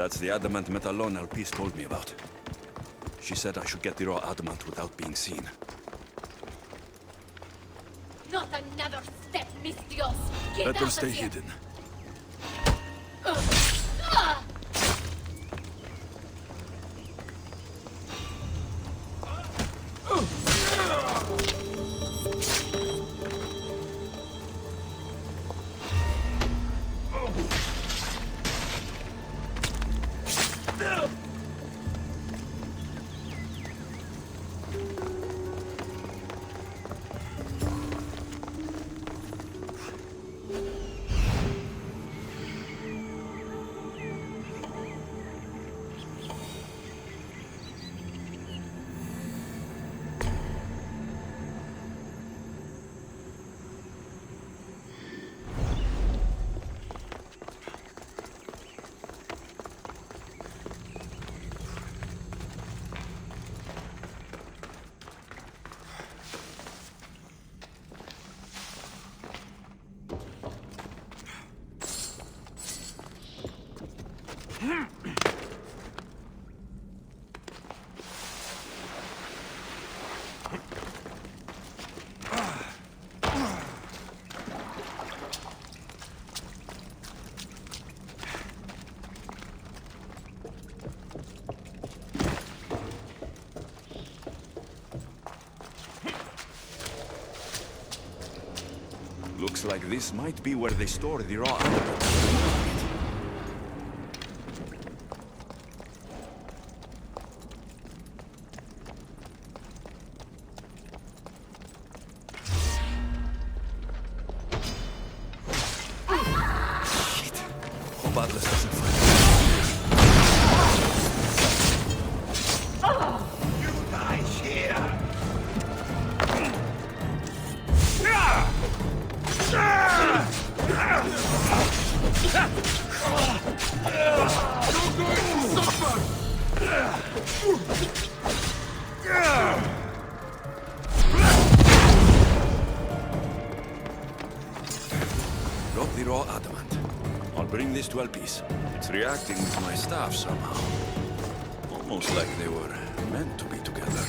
That's the adamant Metalon Alpice told me about. She said I should get the raw adamant without being seen. Not another step, Miss Dios! Get Better out stay of here. hidden. Looks like this might be where they store the raw adamant. Shit. Hope Atlas doesn't find me. You die here! You're going to suffer! Got the raw adamant. I'll bring this to Alpice. It's reacting with my staff somehow. Almost like they were meant to be together.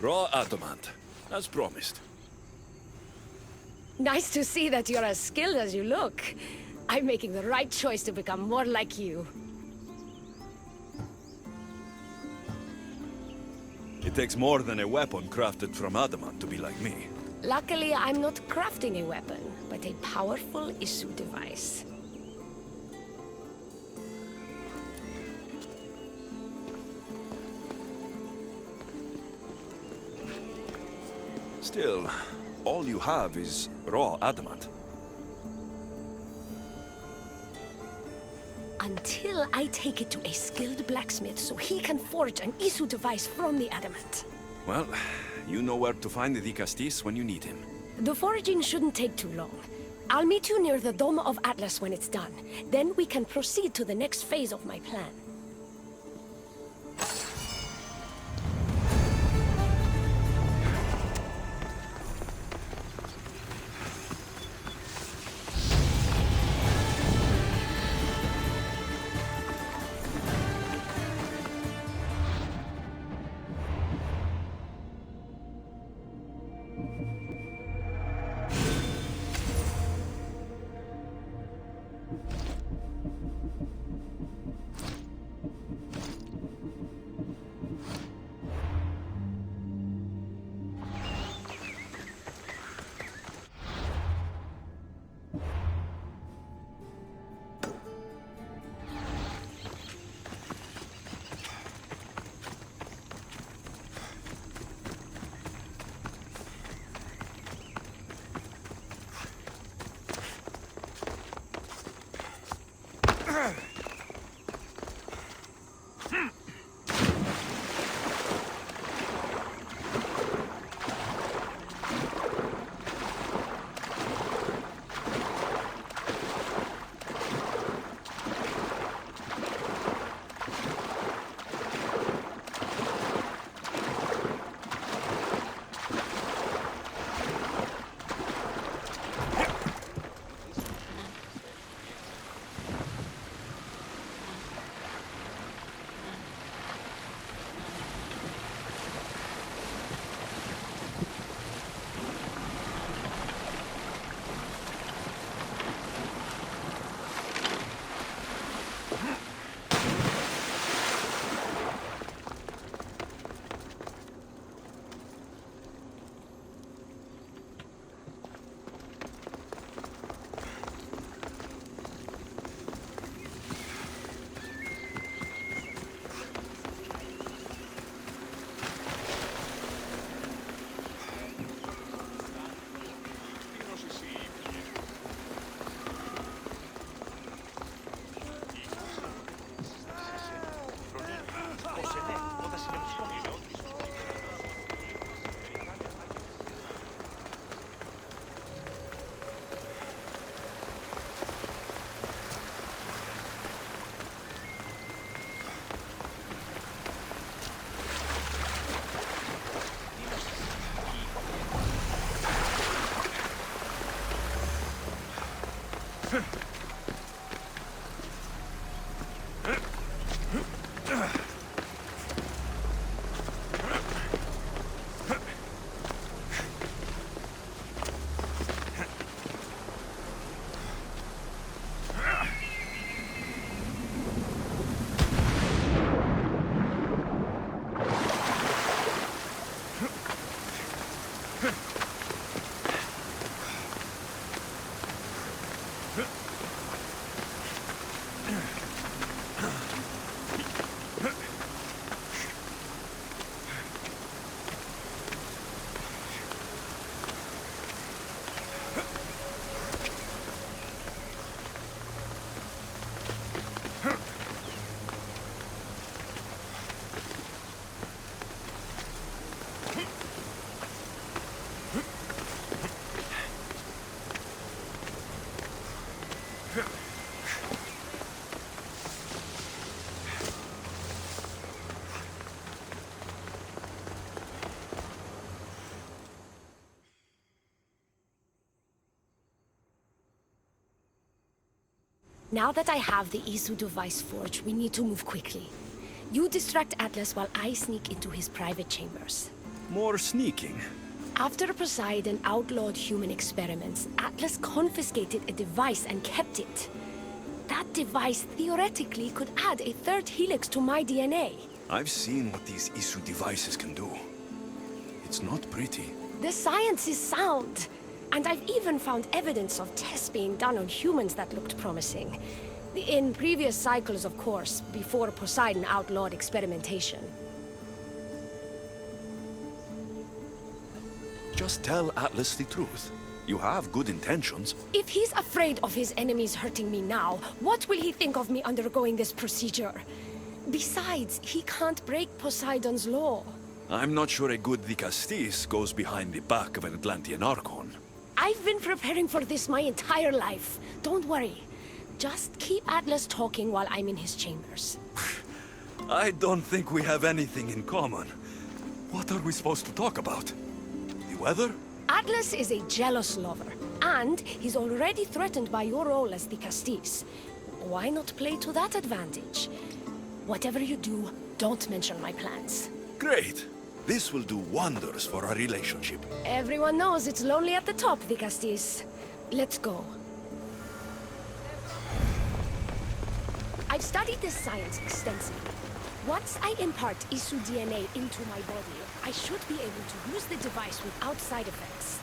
Raw adamant, as promised. Nice to see that you're as skilled as you look. I'm making the right choice to become more like you. It takes more than a weapon crafted from adamant to be like me. Luckily, I'm not crafting a weapon, but a powerful issue device. Still, all you have is raw adamant. Until I take it to a skilled blacksmith so he can forge an issue device from the adamant. Well, you know where to find the Castis when you need him. The foraging shouldn't take too long. I'll meet you near the Dome of Atlas when it's done. Then we can proceed to the next phase of my plan. Now that I have the Isu device forged, we need to move quickly. You distract Atlas while I sneak into his private chambers. More sneaking. After Poseidon outlawed human experiments, Atlas confiscated a device and kept it. That device theoretically could add a third helix to my DNA. I've seen what these Isu devices can do. It's not pretty. The science is sound. And I've even found evidence of tests being done on humans that looked promising. In previous cycles, of course, before Poseidon outlawed experimentation. Just tell Atlas the truth. You have good intentions. If he's afraid of his enemies hurting me now, what will he think of me undergoing this procedure? Besides, he can't break Poseidon's law. I'm not sure a good Vicastis goes behind the back of an Atlantean Archon. I've been preparing for this my entire life. Don't worry. Just keep Atlas talking while I'm in his chambers. I don't think we have anything in common. What are we supposed to talk about? The weather? Atlas is a jealous lover, and he's already threatened by your role as the Castis. Why not play to that advantage? Whatever you do, don't mention my plans. Great. This will do wonders for our relationship. Everyone knows it's lonely at the top, the Castis. Let's go. I've studied this science extensively. Once I impart Isu DNA into my body, I should be able to use the device without side effects.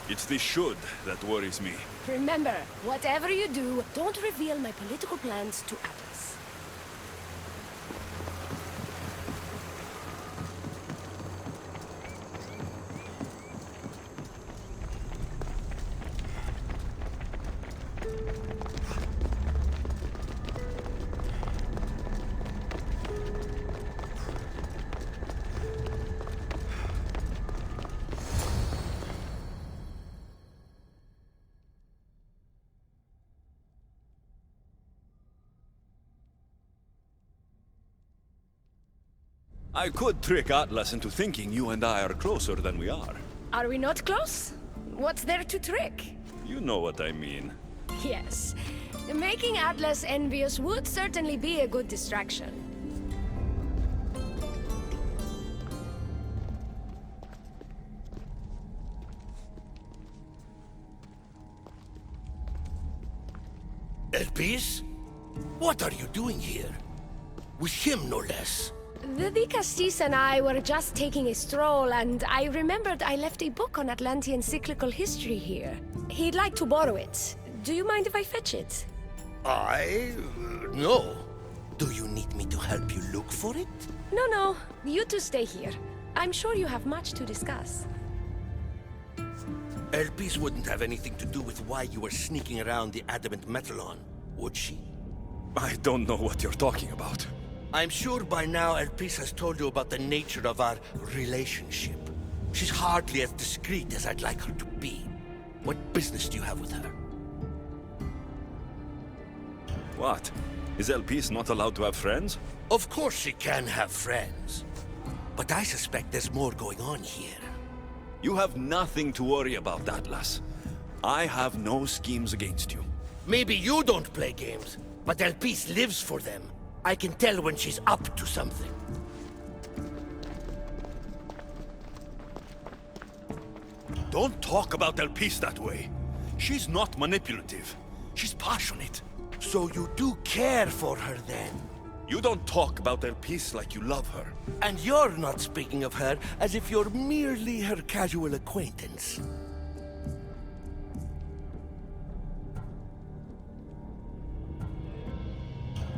It's the should that worries me. Remember, whatever you do, don't reveal my political plans to Atlas. I could trick Atlas into thinking you and I are closer than we are. Are we not close? What's there to trick? You know what I mean. Yes. Making Atlas envious would certainly be a good distraction. Elpis? What are you doing here? With him, no less. The Vicastis and I were just taking a stroll, and I remembered I left a book on Atlantean cyclical history here. He'd like to borrow it. Do you mind if I fetch it? No. Do you need me to help you look for it? No. You two stay here. I'm sure you have much to discuss. Elpis wouldn't have anything to do with why you were sneaking around the adamant metalon, would she? I don't know what you're talking about. I'm sure by now Elpis has told you about the nature of our relationship. She's hardly as discreet as I'd like her to be. What business do you have with her? What? Is Elpis not allowed to have friends? Of course she can have friends. But I suspect there's more going on here. You have nothing to worry about, Atlas. I have no schemes against you. Maybe you don't play games, but Elpis lives for them. I can tell when she's up to something. Don't talk about Elpis that way. She's not manipulative. She's passionate. So you do care for her then? You don't talk about Elpis like you love her. And you're not speaking of her as if you're merely her casual acquaintance.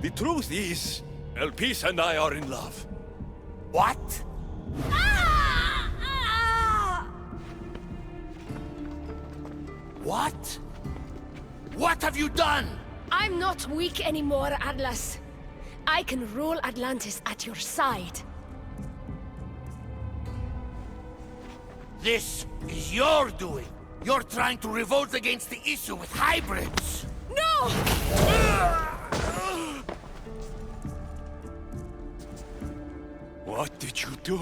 The truth is, Elpis and I are in love. What? What? What have you done? I'm not weak anymore, Atlas. I can rule Atlantis at your side. This is your doing. You're trying to revolt against the Isu with hybrids. No! What did you do?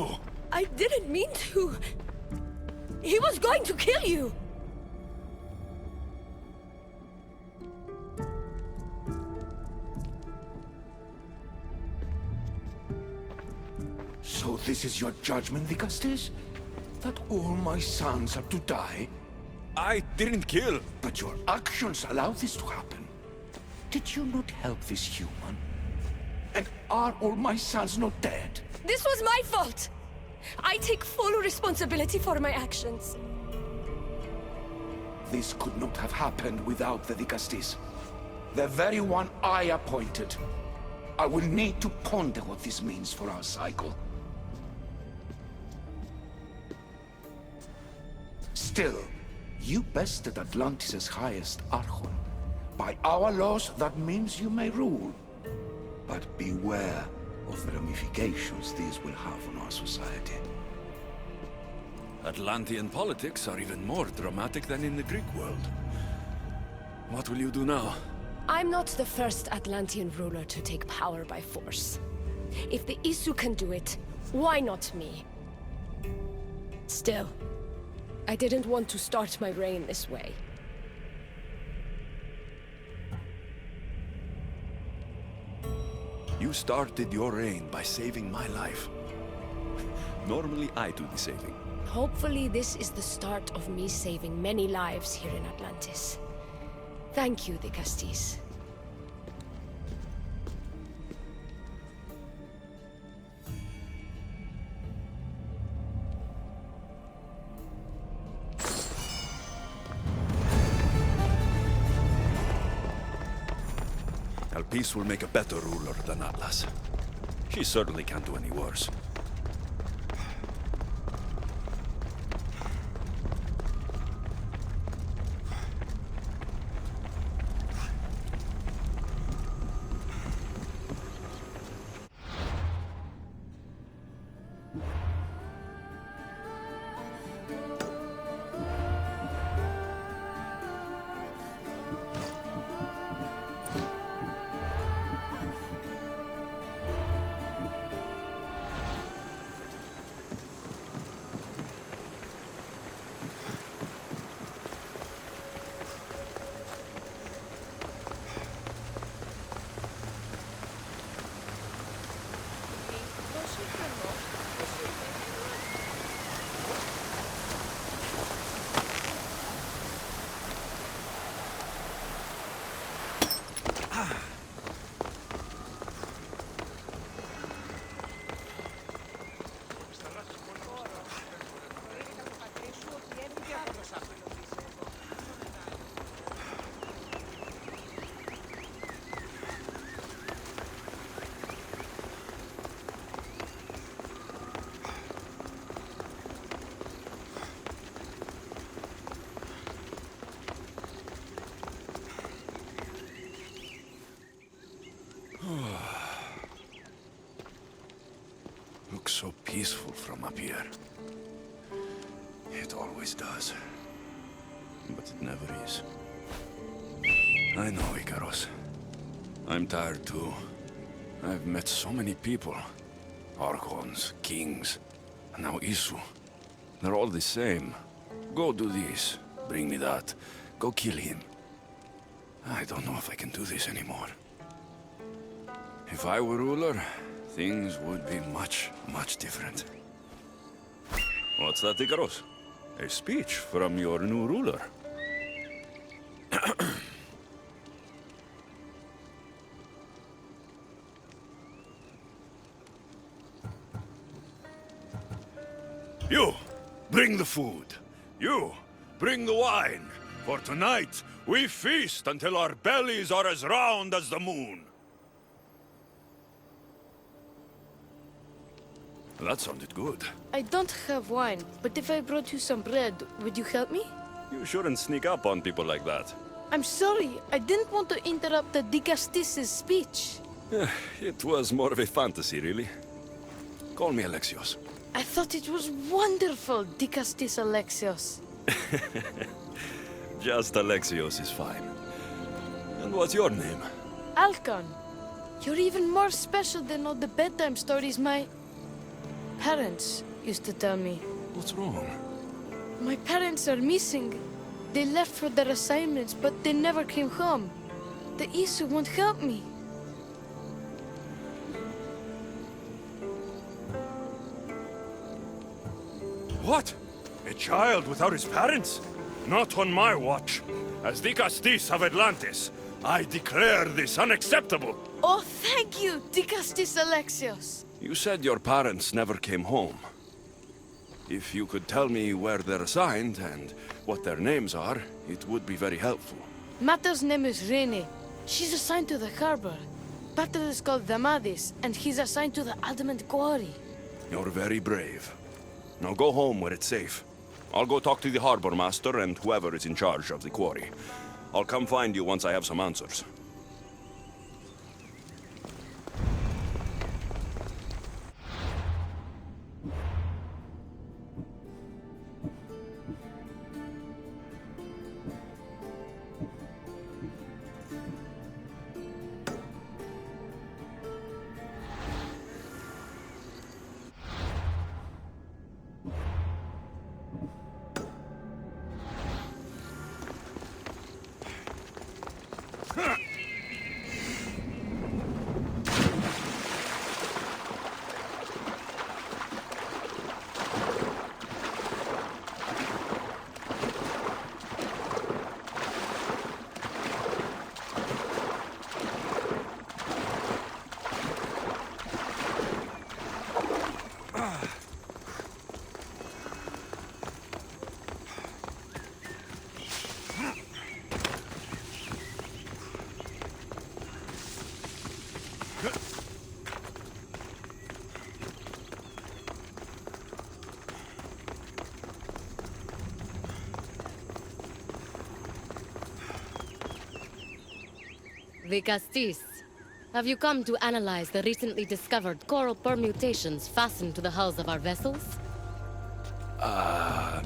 I didn't mean to. He was going to kill you. So this is your judgment, Vicastis? that all my sons are to die? I didn't kill. But your actions allow this to happen. Did you not help this human? And are all my sons not dead? This was my fault! I take full responsibility for my actions. This could not have happened without the Dicastis. The very one I appointed. I will need to ponder what this means for our cycle. Still, you bested Atlantis' highest Archon. By our laws, that means you may rule. But beware of the ramifications these will have on our society. Atlantean politics are even more dramatic than in the Greek world. What will you do now? I'm not the first Atlantean ruler to take power by force. If the Isu can do it, why not me? Still, I didn't want to start my reign this way. You started your reign by saving my life. Normally I do the saving. Hopefully this is the start of me saving many lives here in Atlantis. Thank you, Dicastis. Alpis will make a better ruler than Atlas. She certainly can't do any worse. Looks so peaceful from up here. It always does. But it never is. I know, Icaros. I'm tired too. I've met so many people. Archons, kings, and now Isu. They're all the same. Go do this, bring me that, go kill him. I don't know if I can do this anymore. If I were ruler, things would be much, much different. What's that, Icaros? A speech from your new ruler. You, bring the food. You, bring the wine. For tonight, we feast until our bellies are as round as the moon. That sounded good. I don't have wine, but if I brought you some bread, would you help me? You shouldn't sneak up on people like that. I'm sorry, I didn't want to interrupt the Dicastis' speech. It was more of a fantasy, really. Call me Alexios. I thought it was wonderful, Dicastis Alexios. Just Alexios is fine. And what's your name? Alcon, you're even more special than all the bedtime stories my parents used to tell me. What's wrong? My parents are missing. They left for their assignments, but they never came home. The Isu won't help me. What? A child without his parents? Not on my watch. As the Castis of Atlantis, I declare this unacceptable. Oh, thank you, Dicastis Alexios. You said your parents never came home. If you could tell me where they're assigned and what their names are, it would be very helpful. Mata's name is Rene. She's assigned to the harbor. Pater is called Damadis, and he's assigned to the adamant quarry. You're very brave. Now go home where it's safe. I'll go talk to the harbor master and whoever is in charge of the quarry. I'll come find you once I have some answers. The Castis. Have you come to analyze the recently discovered coral permutations fastened to the hulls of our vessels?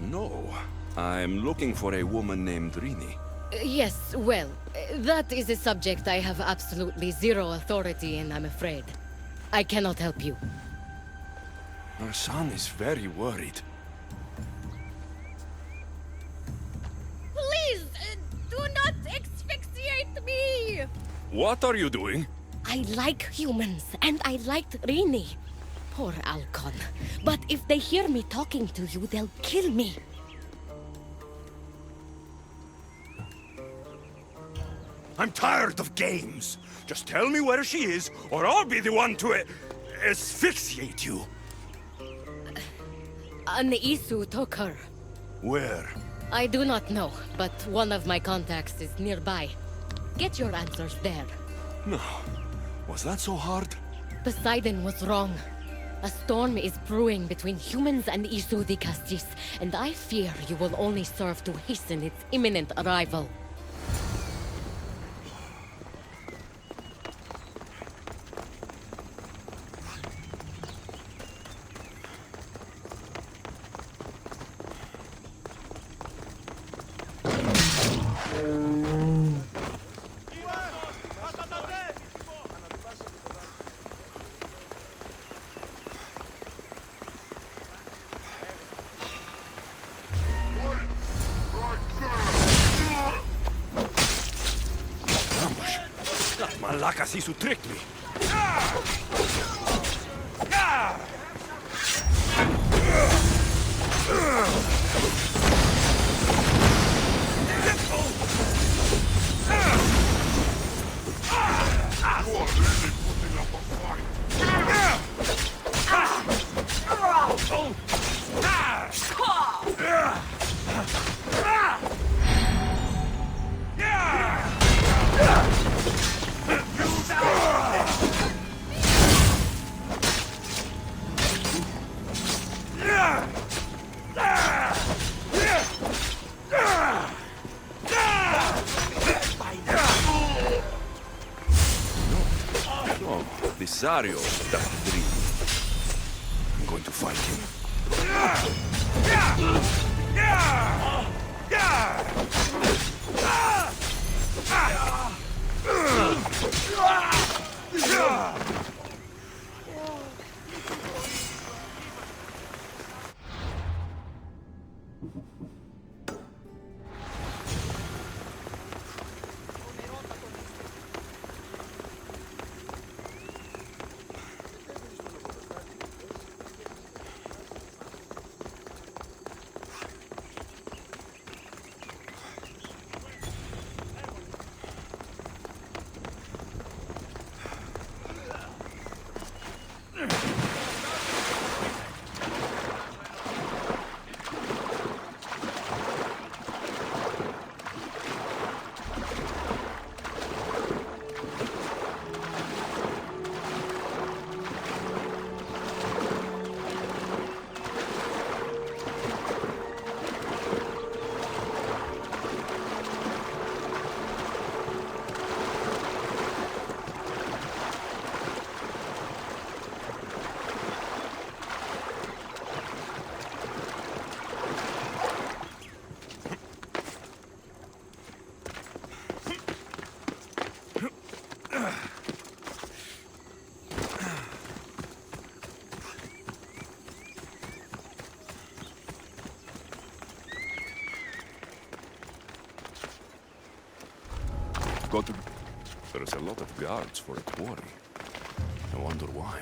No. I'm looking for a woman named Rini. Yes, well, that is a subject I have absolutely zero authority in, I'm afraid. I cannot help you. Our son is very worried. Please, do not asphyxiate me! What are you doing? I like humans, and I liked Rini. Poor Alcon. But if they hear me talking to you, they'll kill me. I'm tired of games. Just tell me where she is, or I'll be the one to asphyxiate you. An Isu took her. Where? I do not know, but one of my contacts is nearby. Get your answers there. No. Was that so hard? Poseidon was wrong. A storm is brewing between humans and Isu the Castis, and I fear you will only serve to hasten its imminent arrival. Malakas Isu tricked me. Zario, that dream. I'm going to find him. got to... There's a lot of guards for a quarry. I wonder why.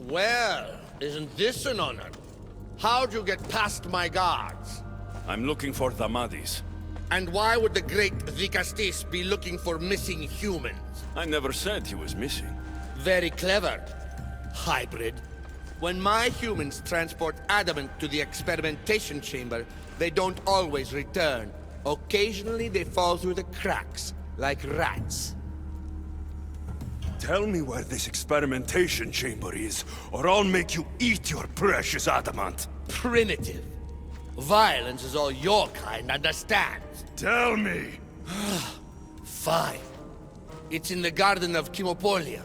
Well, isn't this an honor? How'd you get past my guards? I'm looking for the Madis. And why would the great Vicastis be looking for missing humans? I never said he was missing. Very clever. Hybrid. When my humans transport adamant to the experimentation chamber, they don't always return. Occasionally they fall through the cracks, like rats. Tell me where this experimentation chamber is, or I'll make you eat your precious adamant. Primitive. Violence is all your kind understands. Tell me! Fine. It's in the garden of Kimopolia.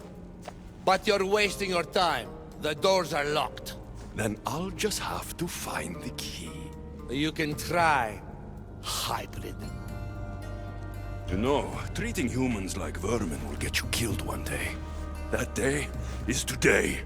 But you're wasting your time. The doors are locked. Then I'll just have to find the key. You can try, hybrid. You know, treating humans like vermin will get you killed one day. That day is today.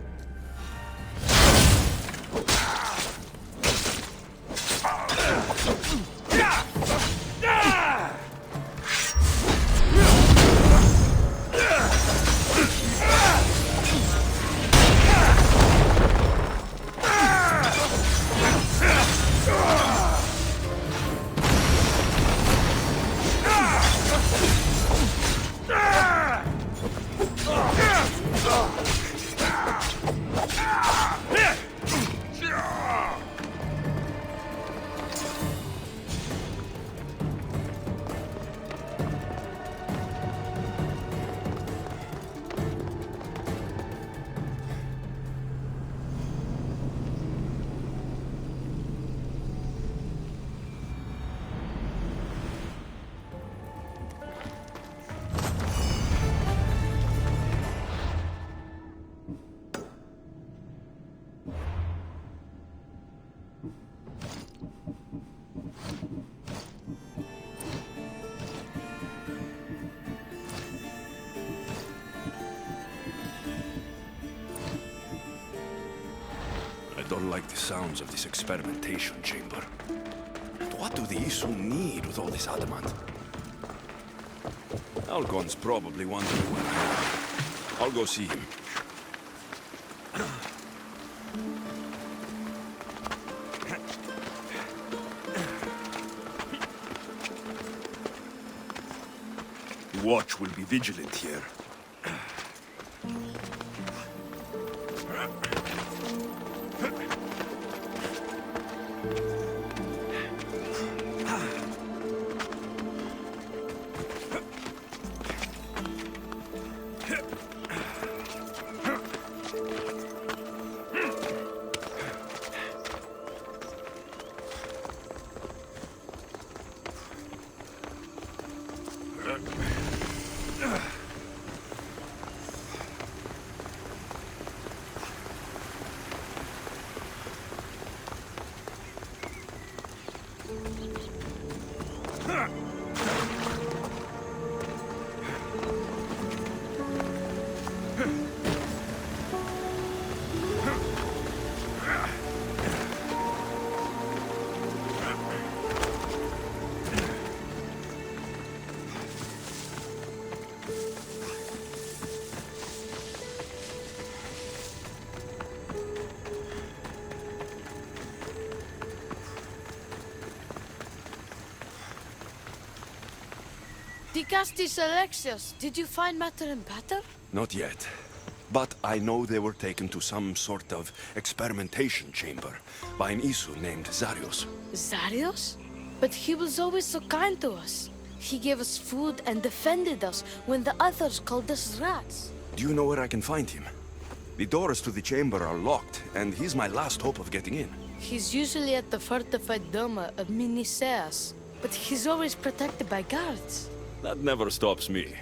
don't like the sounds of this experimentation chamber. And what do the Isu need with all this adamant? Algon's probably wondering where I am. I'll go see him. The watch will be vigilant here. Dicastis Alexios, did you find matter and patter? Not yet. But I know they were taken to some sort of experimentation chamber by an Isu named Zarios. Zarios? But he was always so kind to us. He gave us food and defended us when the others called us rats. Do you know where I can find him? The doors to the chamber are locked, and he's my last hope of getting in. He's usually at the fortified Doma of Miniseas, but he's always protected by guards. That never stops me.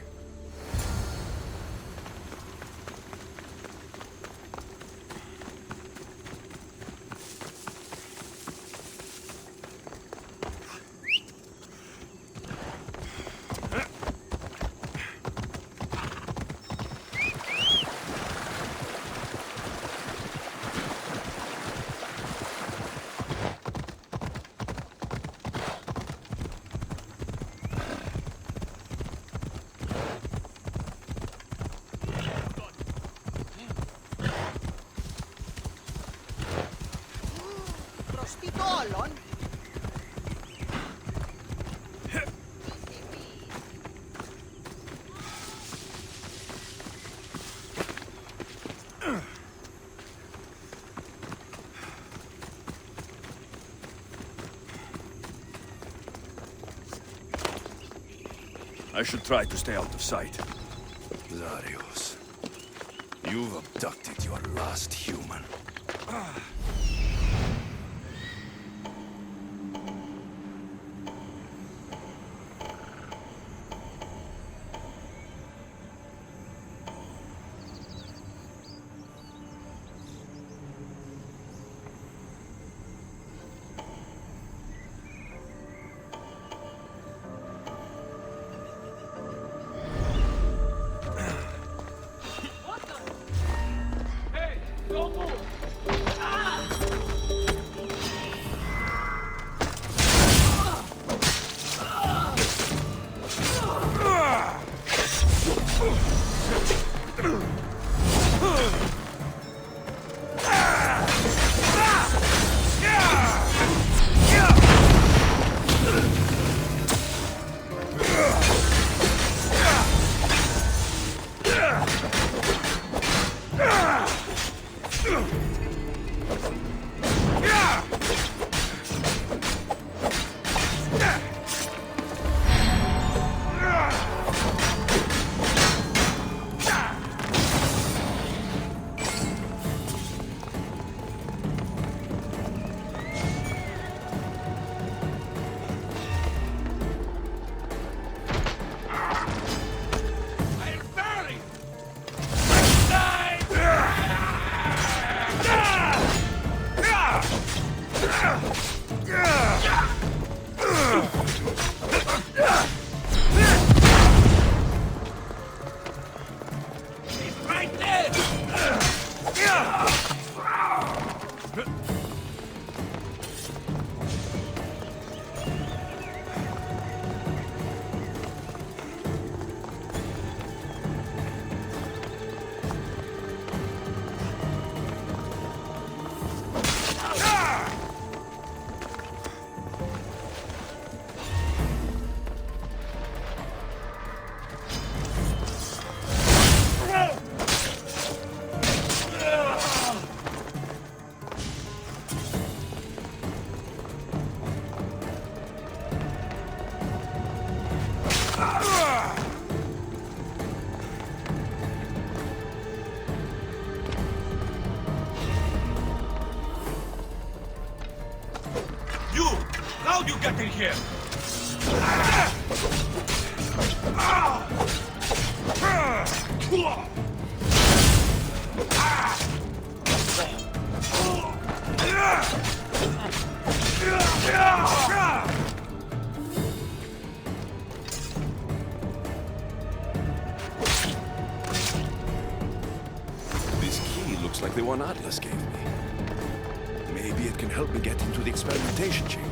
I should try to stay out of sight. Zarios, you've abducted your last human. Don't move! Ah! Get in here! This key looks like the one Atlas gave me. Maybe it can help me get into the experimentation chamber.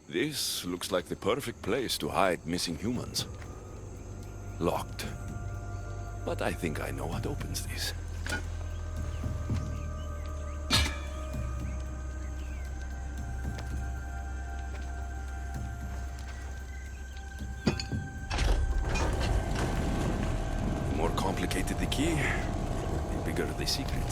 This looks like the perfect place to hide missing humans. Locked. But I think I know what opens this. The more complicated the key, the bigger the secret.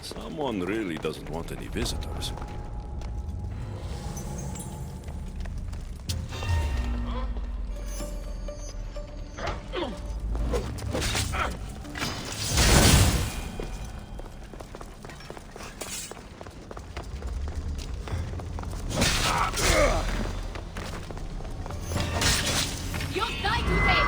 Someone really doesn't want any visitors. You'll die today!